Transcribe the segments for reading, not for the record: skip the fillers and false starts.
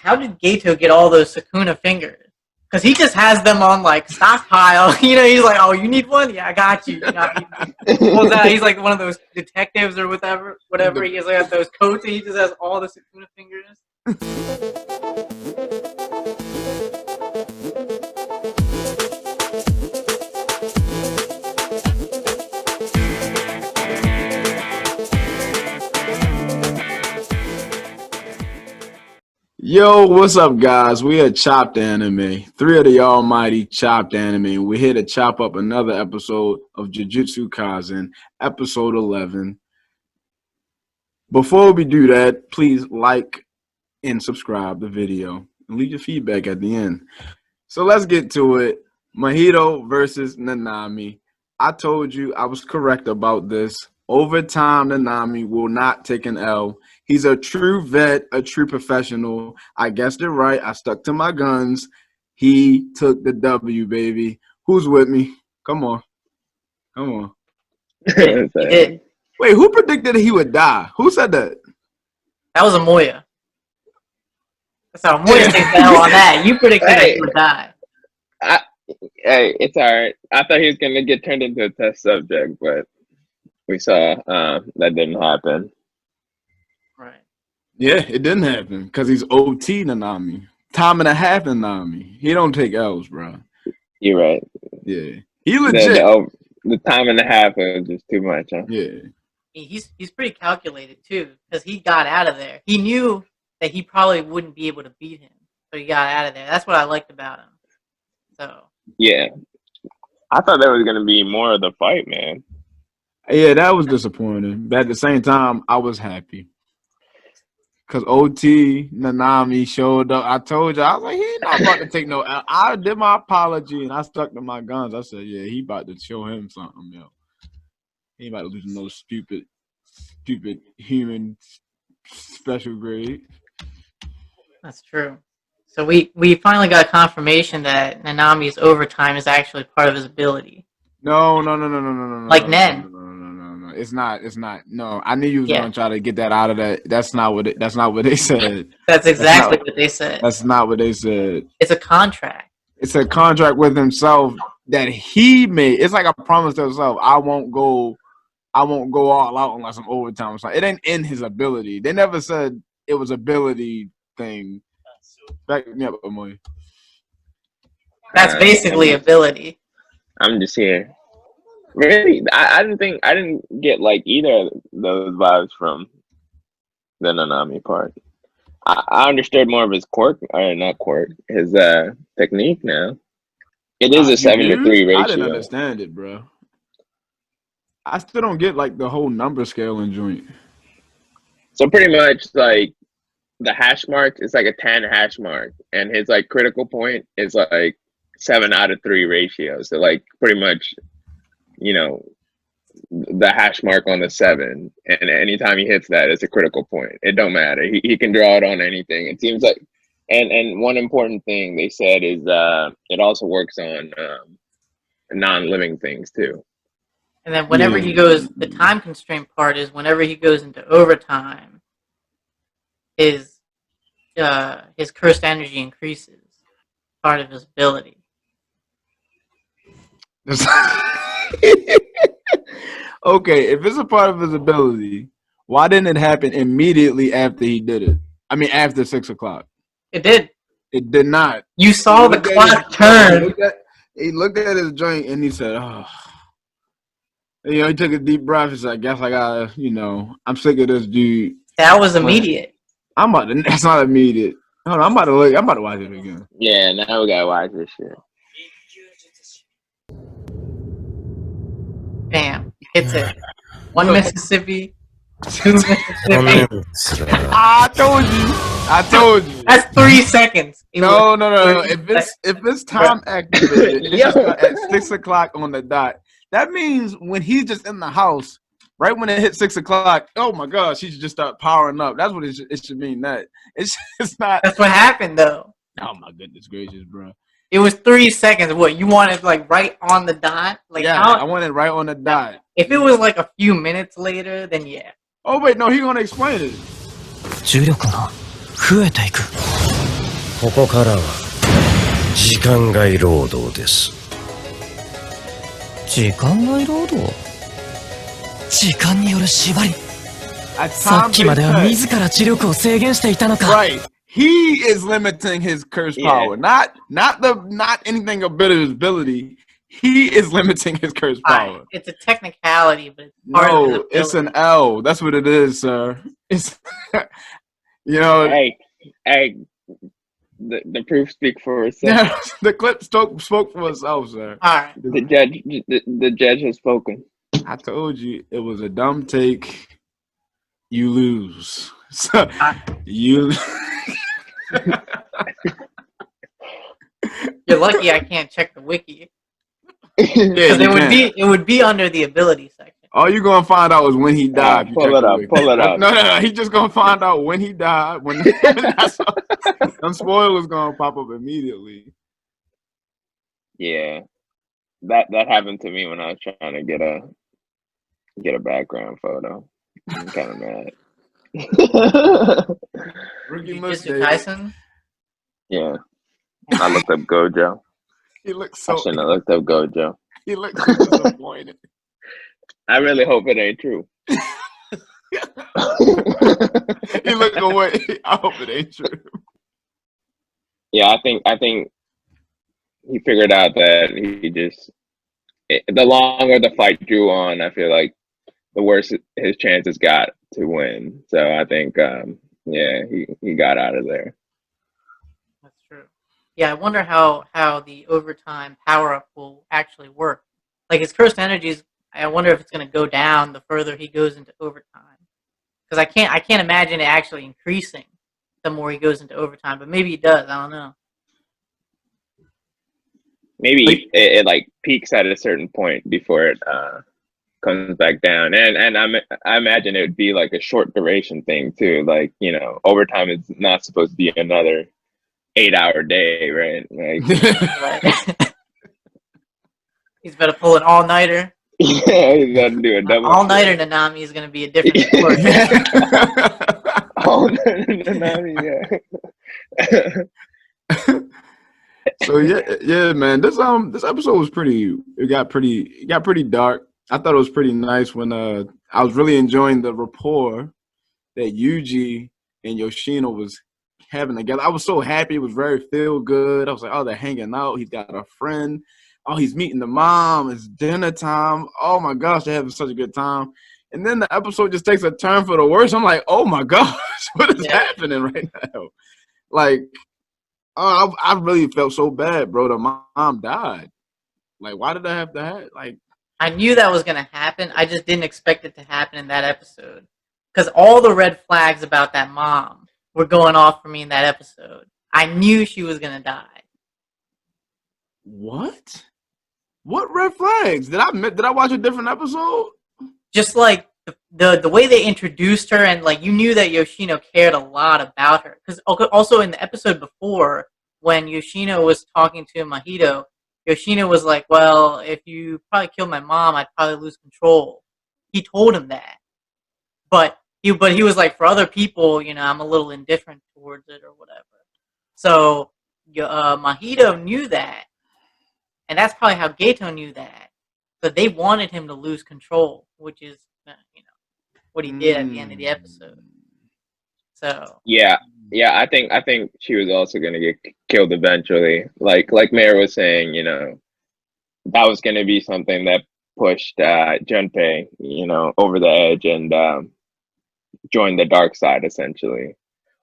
how did Gato get all those Sukuna fingers? Because he just has them on like stockpile. He's like, oh, you need one? Yeah, I got you. He's like one of those detectives or whatever. He has like those coats and he just has all the Sukuna fingers. Yo, what's up, guys? We are Chopped Anime, 3 of the almighty Chopped Anime. We're here to chop up another episode of JUJUTSU Kaisen, episode 11. Before we do that, please like and subscribe the video and leave your feedback at the end. So let's get to it. Mahito versus Nanami. I told you I was correct about this. Over time, Nanami will not take an L. He's a true vet, a true professional. I guessed it right. I stuck to my guns. He took the W, baby. Who's with me? Come on. Come on. He did. Wait, who predicted he would die? Who said that? That was Amoya. That's how Amoya takes the L on that. You predicted that he would die. Hey, it's all right. I thought he was going to get turned into a test subject, but we saw that didn't happen. Right. Yeah, it didn't happen because he's OT Nanami. Time and a half Nanami. He don't take L's, bro. You're right. Yeah. He legit. The time and a half was just too much, huh? Yeah. He's pretty calculated, too, because he got out of there. He knew that he probably wouldn't be able to beat him, so he got out of there. That's what I liked about him. So. Yeah. I thought that was going to be more of the fight, man. Yeah, that was disappointing. But at the same time, I was happy. Because OT, Nanami showed up. I told you, I was like, he's not about to take no L. I did my apology, and I stuck to my guns. I said, yeah, he about to show him something, yo. He ain't about to lose no stupid human special grade. That's true. So we finally got confirmation that Nanami's overtime is actually part of his ability. No. Like Nen. No. It's not. No, I knew you was gonna try to get that out of that. That's not what they said. That's exactly what they said. That's not what they said. It's a contract. It's a contract with himself that he made. It's like a promise to himself. I won't go all out unless I'm overtime. So it ain't in his ability. They never said it was ability thing. Back me up, Amoy. That's basically ability. I'm just here. Really, I didn't get like either of those vibes from the Nanami part. I understood more of his his technique now. It is a 7-3 ratio. I didn't understand it, bro. I still don't get like the whole number scale and joint. So pretty much like the hash mark is like a 10 hash mark, and his like critical point is like 7 out of 3 ratio. So like pretty much, the hash mark on the 7, and anytime he hits that, it's a critical point. It don't matter. He can draw it on anything. It seems like, and one important thing they said is it also works on non-living things too. And then whenever he goes, the time constraint part is whenever he goes into overtime, his cursed energy increases. Part of his ability. Okay, if it's a part of his ability, why didn't it happen immediately after he did it? I mean, after 6 o'clock. It did. It did not. You saw the clock turn. He looked at his joint and he said, "Oh." He took a deep breath. He said, "I guess I gotta, I'm sick of this dude." That was immediate. That's not immediate. Hold on, I'm about to watch it again. Yeah, now we gotta watch this shit. Bam. Hits it. 1 Mississippi. 2 Mississippi. I told you. That's 3 seconds. No. If it's time activated, it's at 6 o'clock on the dot. That means when he's just in the house, right when it hits 6 o'clock, oh my gosh, he should just start powering up. That's what it should mean. That it's not. That's what happened though. Oh my goodness gracious, bro. It was 3 seconds. What, you wanted like right on the dot? Like, yeah, I wanted right on the dot. If it was like a few minutes later, then yeah. Oh wait, no, he's gonna explain it. 重力が増えていく。ここからは時間外労働です。時間外労働？時間による縛り。さっきまでは自ら知力を制限していたのか。Right. He is limiting his curse power. Not anything about his ability. He is limiting his curse power. It's a technicality, but it's part of his ability. It's an L. That's what it is, sir. It's you know. Hey, the proof speak for itself. The clip spoke for itself, sir. All right. The judge has spoken. I told you it was a dumb take. You lose. So, you. You're lucky I can't check the wiki. Yeah, it would be under the ability section. All you're gonna find out is when he died. Pull it up. No. He's just gonna find out when he died. When some spoilers gonna pop up immediately. Yeah, that happened to me when I was trying to get a background photo. I'm kind of mad. JUJUTSU KAISEN? Yeah, I looked up Gojo. He looks I shouldn't have looked up Gojo. He looks so disappointed. I really hope it ain't true. He looked away. I hope it ain't true. Yeah, I think he figured out that the longer the fight drew on, I feel like the worse his chances got to win. So I think, he got out of there. That's true. Yeah, I wonder how the overtime power up will actually work. Like his cursed energies, I wonder if it's going to go down the further he goes into overtime. Because I can't imagine it actually increasing the more he goes into overtime. But maybe it does. I don't know. Maybe it like peaks at a certain point before it comes back down, and I imagine it would be like a short duration thing too. Like, you know, overtime is not supposed to be another 8-hour day, right? Like, He's better pull an all nighter. Yeah, he's got to do a double. All nighter Nanami is going to be a different story. All nighter Nanami, yeah. So yeah, man. This episode was it got pretty dark. I thought it was pretty nice when I was really enjoying the rapport that Yuji and Yoshino was having together. I was so happy. It was very feel good. I was like, oh, they're hanging out. He's got a friend. Oh, he's meeting the mom. It's dinner time. Oh my gosh, they're having such a good time. And then the episode just takes a turn for the worse. I'm like, oh my gosh, what is happening right now? Like, I really felt so bad, bro. The mom died. Like, why did I have to have like? I knew that was going to happen. I just didn't expect it to happen in that episode. Because all the red flags about that mom were going off for me in that episode. I knew she was going to die. What? What red flags? Did I watch a different episode? Just like the way they introduced her, and like you knew that Yoshino cared a lot about her. Because also in the episode before, when Yoshino was talking to Mahito, Yoshino was like, well, if you probably kill my mom, I'd probably lose control. He told him that. But he was like, for other people, you know, I'm a little indifferent towards it or whatever. So Mahito knew that. And that's probably how Gato knew that. So they wanted him to lose control, which is, you know, what he did at the end of the episode. So yeah, I think she was also gonna get killed eventually. Like Mayor was saying, you know, that was gonna be something that pushed Junpei, you know, over the edge and joined the dark side essentially.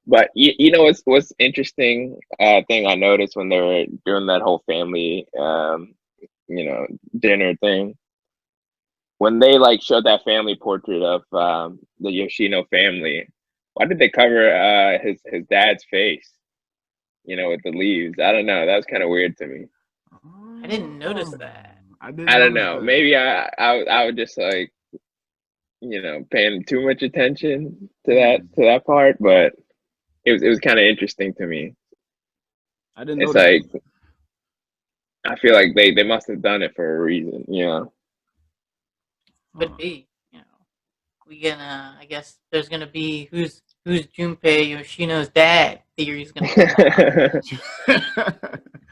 But you know what's interesting thing I noticed when they were doing that whole family you know, dinner thing, when they like showed that family portrait of the Yoshino family, why did they cover his dad's face, you know, with the leaves? I don't know. That was kind of weird to me. I didn't notice that. I don't know. Maybe I would just like, you know, paying too much attention to that part, but it was kind of interesting to me. I didn't know. It's like, I feel like they must have done it for a reason, you know. Could be, you know. I guess there's gonna be who's who's Junpei Yoshino's dad theory's gonna come out.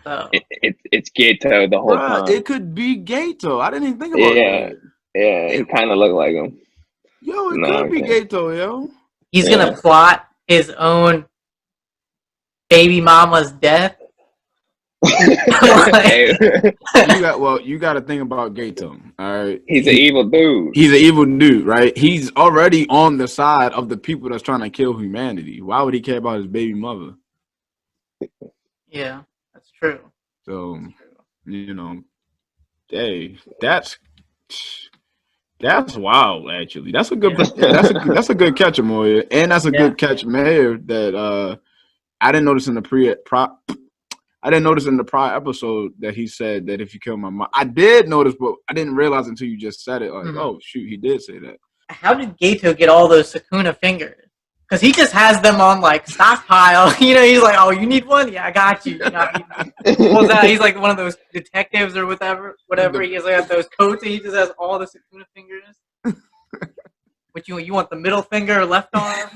So it's Gato the whole Bruh, time. it could be Gato. I didn't even think about that. Yeah, he kind of looked like him. Yo, it could be Gato, yo. he's gonna plot his own baby mama's death. You got to think about Gato. All right, he's an evil dude. He's an evil dude, right? He's already on the side of the people that's trying to kill humanity. Why would he care about his baby mother? Yeah, that's true. So, you know, hey, that's wild. Actually, that's a good that's a good catch, Amoya, and that's a good catch, Mayor. That I didn't notice in the I didn't notice in the prior episode that he said that if you kill my mom. I did notice, but I didn't realize until you just said it. Like, oh shoot, he did say that. How did Gato get all those Sakuna fingers? Because he just has them on like stockpile. You know, he's like, "Oh, you need one? Yeah, I got you." You know, he pulls out. He's like one of those detectives or whatever. He has like those coats, and he just has all the Sakuna fingers. What you want? The middle finger or left arm?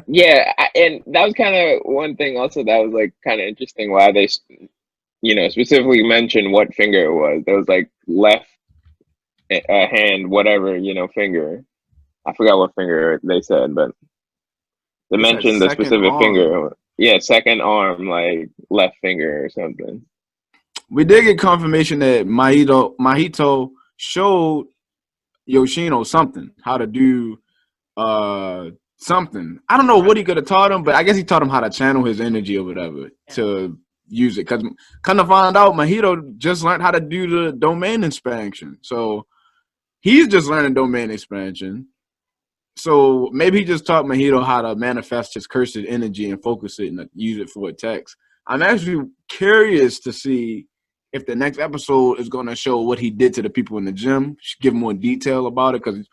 Yeah, and that was kind of one thing also that was like kind of interesting. Why they, specifically mentioned what finger it was. There was like left hand, whatever, finger. I forgot what finger they said, but they mentioned the specific finger. Yeah, second arm, like left finger or something. We did get confirmation that Mahito showed Yoshino something, how to do something. I don't know what he could have taught him, but I guess he taught him how to channel his energy or whatever to use it. Because kind of find out, Mahito just learned how to do the domain expansion. So he's just learning domain expansion. So maybe he just taught Mahito how to manifest his cursed energy and focus it and use it for attacks. I'm actually curious to see if the next episode is going to show what he did to the people in the gym, give more detail about it, because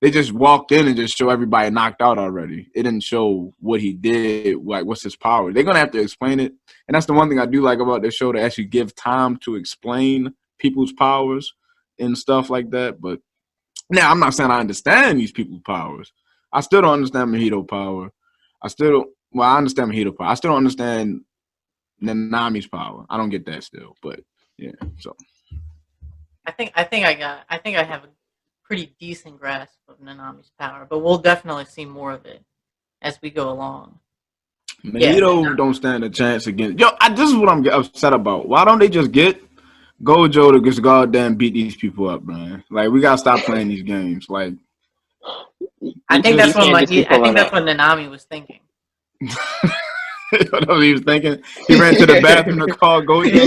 they just walked in and just show everybody knocked out already. It didn't show what he did, like what's his power. They're going to have to explain it. And that's the one thing I do like about this show, to actually give time to explain people's powers and stuff like that. But now, I'm not saying I understand these people's powers. I still don't understand Mahito's power. I understand Mahito's power. I still don't understand Nanami's power. I don't get that still, but yeah. So I think I have a pretty decent grasp of Nanami's power, but we'll definitely see more of it as we go along. Mahito don't stand a chance against. This is what I'm upset about. Why don't they just get Gojo to just goddamn beat these people up, man? Like, we gotta stop playing these games. Like, I think that's what Nanami was thinking. What he was thinking? He ran to the bathroom to call Gojo.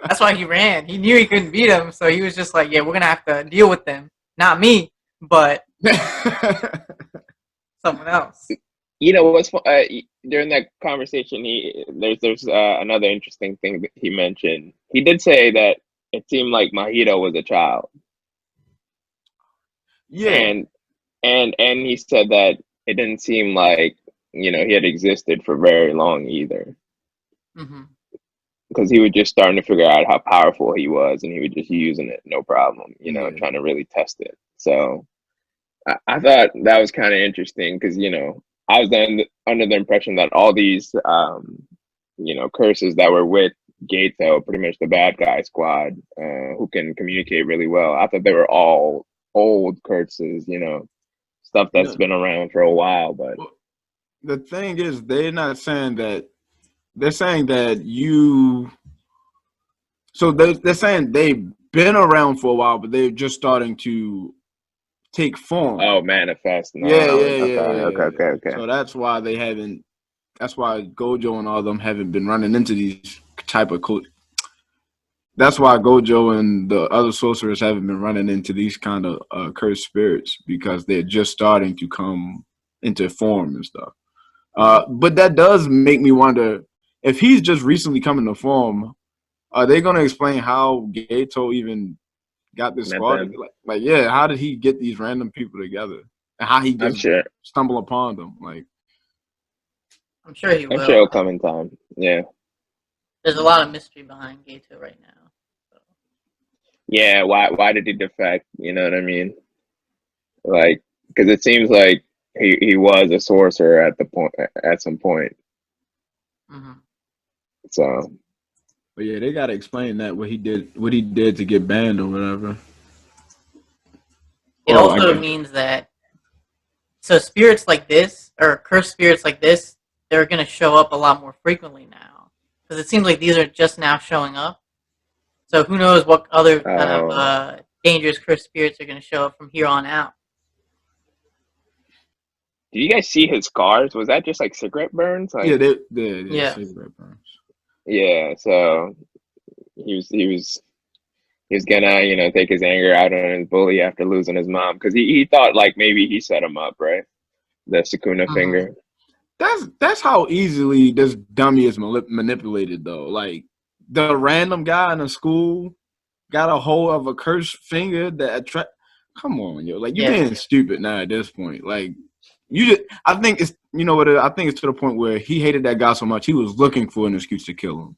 That's why he ran. He knew he couldn't beat him, so he was just like, "Yeah, we're gonna have to deal with them. Not me, but someone else." You know what's during that conversation? There's another interesting thing that he mentioned. He did say that it seemed like Mahito was a child. Yeah, and he said that it didn't seem like he had existed for very long either. Because he was just starting to figure out how powerful he was, and he was just using it, no problem, trying to really test it. So I thought that was kind of interesting because, I was then under the impression that all these, curses that were with Gato, pretty much the bad guy squad, who can communicate really well, I thought they were all old curses, stuff that's been around for a while. But the thing is, they're not saying that. They're saying that you. So they're saying they've been around for a while, but they're just starting to take form. Oh, manifest. Okay. So that's why they haven't. That's why Gojo and all of them haven't been running into these type of. That's why Gojo and the other sorcerers haven't been running into these kind of cursed spirits, because they're just starting to come into form and stuff. But that does make me wonder, if he's just recently coming to form, are they going to explain how Gato even got this squad? Like, how did he get these random people together? And how he just stumble upon them? Like, I'm sure he will. I'm sure it'll come in time. Yeah. There's a lot of mystery behind Gato right now. So. yeah, why did he defect? You know what I mean? Like, because it seems like he was a sorcerer at some point. Mm-hmm. So, but yeah, they gotta explain that what he did to get banned or whatever. It also means that spirits like this or cursed spirits like this, they're gonna show up a lot more frequently now because it seems like these are just now showing up. So who knows what other kind of dangerous cursed spirits are gonna show up from here on out. did you guys see his scars? Was that just like cigarette burns? Like, yeah, cigarette burns. Yeah, so he was gonna, take his anger out on his bully after losing his mom because he thought like maybe he set him up, right? The Sukuna finger. That's how easily this dummy is manipulated, though. Like the random guy in the school got a hold of a cursed finger that attract. Come on, yo! Like you're being stupid now at this point. Like I think it's I think it's to the point where he hated that guy so much he was looking for an excuse to kill him.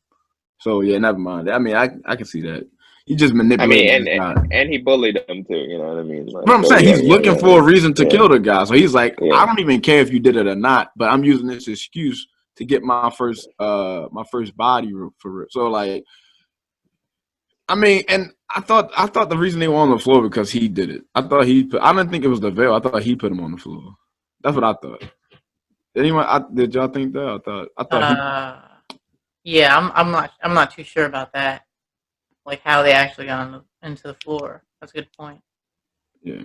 So yeah, never mind. I mean, I can see that. He just manipulated. And he bullied him too. You know what I mean? Like, but I'm saying he's looking for a reason to kill the guy. So he's like, I don't even care if you did it or not, but I'm using this excuse to get my first body for it. So like, I mean, and I thought the reason they were on the floor because he did it. I didn't think it was the veil. I thought he put him on the floor. That's what I thought. Did y'all think that? I thought. Yeah, I'm not too sure about that. Like how they actually got into the floor. That's a good point. Yeah.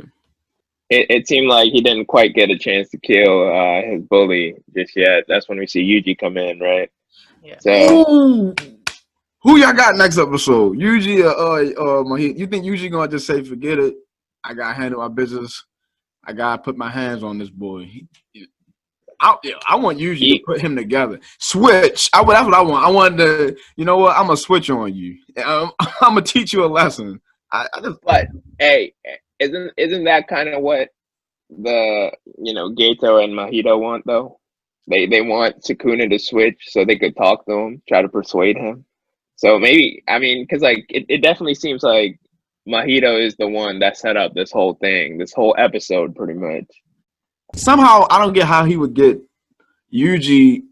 It seemed like he didn't quite get a chance to kill his bully just yet. That's when we see Yuji come in, right? Yeah. So who y'all got next episode? Yuji or Mahito? You think Yuji gonna just say, forget it? I gotta handle my business. I gotta put my hands on this boy. I want Yuji to put him together. Switch. That's what I want. I want to. You know what? I'm gonna switch on you. I'm gonna teach you a lesson. But hey, isn't that kind of what the Gato and Mahito want though? They want Sukuna to switch so they could talk to him, try to persuade him. So maybe because like it definitely seems like Mahito is the one that set up this whole thing, this whole episode, pretty much. Somehow, I don't get how he would get Yuji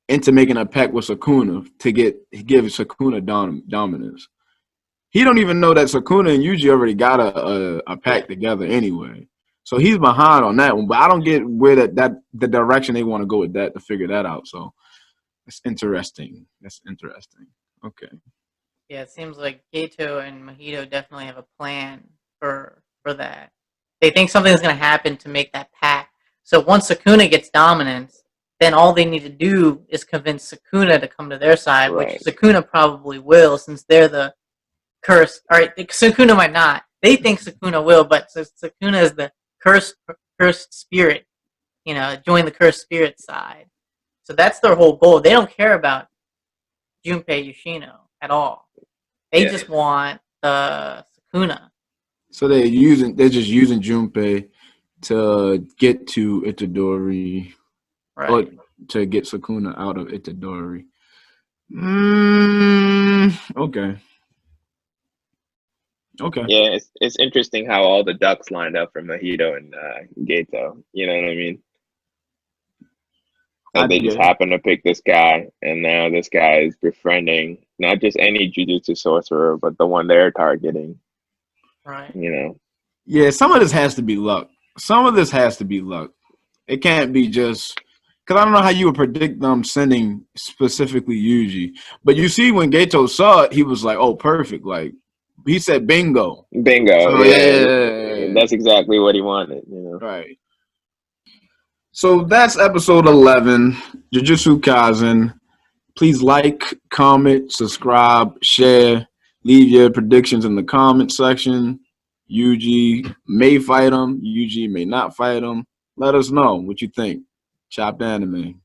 into making a pact with Sukuna to give Sukuna dominance. He don't even know that Sukuna and Yuji already got a pact together anyway. So he's behind on that one. But I don't get where the direction they want to go with that to figure that out. So it's interesting. That's interesting. Okay. Yeah, it seems like Gato and Mahito definitely have a plan for that. They think something's going to happen to make that pact. So once Sukuna gets dominance, then all they need to do is convince Sukuna to come to their side, which Sukuna probably will, since they're the cursed. All right, Sukuna might not. They think Sukuna will, but Sukuna is the cursed spirit. Join the cursed spirit side. So that's their whole goal. They don't care about Junpei Yoshino at all. They just want the Sukuna. So they're just using Junpei to get to Itadori, right? Or to get Sukuna out of Itadori. Okay. Yeah, it's interesting how all the ducks lined up for Mahito and Gato. You know what I mean? Like they just happened to pick this guy, and now this guy is befriending not just any Jujutsu sorcerer, but the one they're targeting. Right. Yeah, some of this has to be luck. It can't be just because I don't know how you would predict them sending specifically Yuji. But you see, when Gato saw it, he was like, "Oh, perfect!" Like he said, "Bingo, bingo." So, yeah, that's exactly what he wanted. Right. So that's episode 11, Jujutsu Kaisen. Please like, comment, subscribe, share. Leave your predictions in the comment section. Yuji may fight him. Yuji may not fight him. Let us know what you think. Chopped Anime.